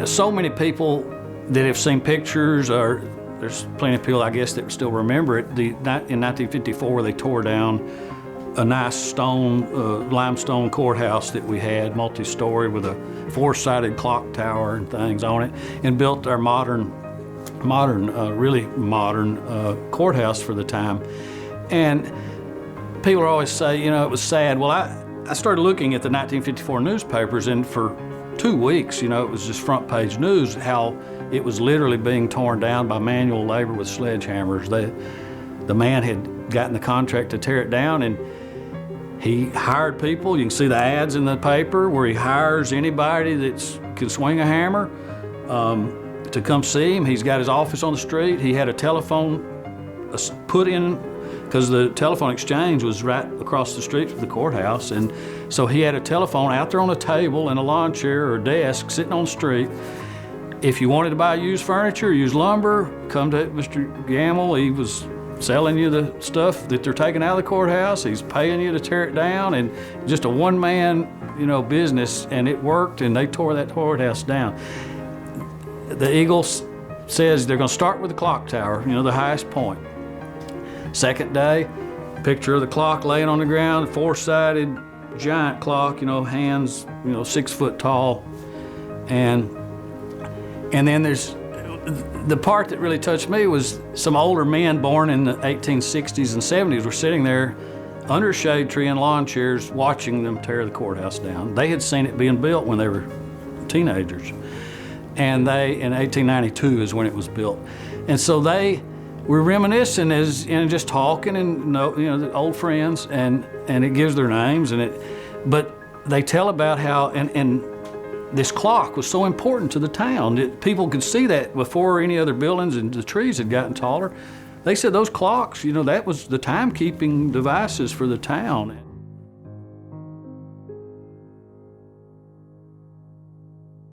so many people that have seen pictures, or there's plenty of people, I guess, that still remember it. In 1954, they tore down a nice stone, limestone courthouse that we had, multi-story, with a four-sided clock tower and things on it, and built our really modern courthouse for the time. And people always say, you know, it was sad. Well, I started looking at the 1954 newspapers, and for 2 weeks, you know, it was just front page news how it was literally being torn down by manual labor with sledgehammers. The man had gotten the contract to tear it down, and he hired people. You can see the ads in the paper where he hires anybody that can swing a hammer to come see him. He's got his office on the street. He had a telephone put in, because the telephone exchange was right across the street from the courthouse. And so he had a telephone out there on a table in a lawn chair or desk sitting on the street. If you wanted to buy used furniture, used lumber, come to Mr. Gamble. He was selling you the stuff that they're taking out of the courthouse. He's paying you to tear it down, and just a one-man, you know, business, and it worked, and they tore that courthouse down. The Eagle says they're gonna start with the clock tower, you know, the highest point. Second day, picture of the clock laying on the ground, four-sided giant clock, you know, hands, you know, 6 foot tall. And then there's the part that really touched me was some older men born in the 1860s and 70s were sitting there under a shade tree in lawn chairs watching them tear the courthouse down. They had seen it being built when they were teenagers. And in 1892 is when it was built. And so they were reminiscing and just talking, and you know, the old friends, and it gives their names, but they tell about how, and this clock was so important to the town that people could see that before any other buildings and the trees had gotten taller. They said those clocks, you know, that was the timekeeping devices for the town.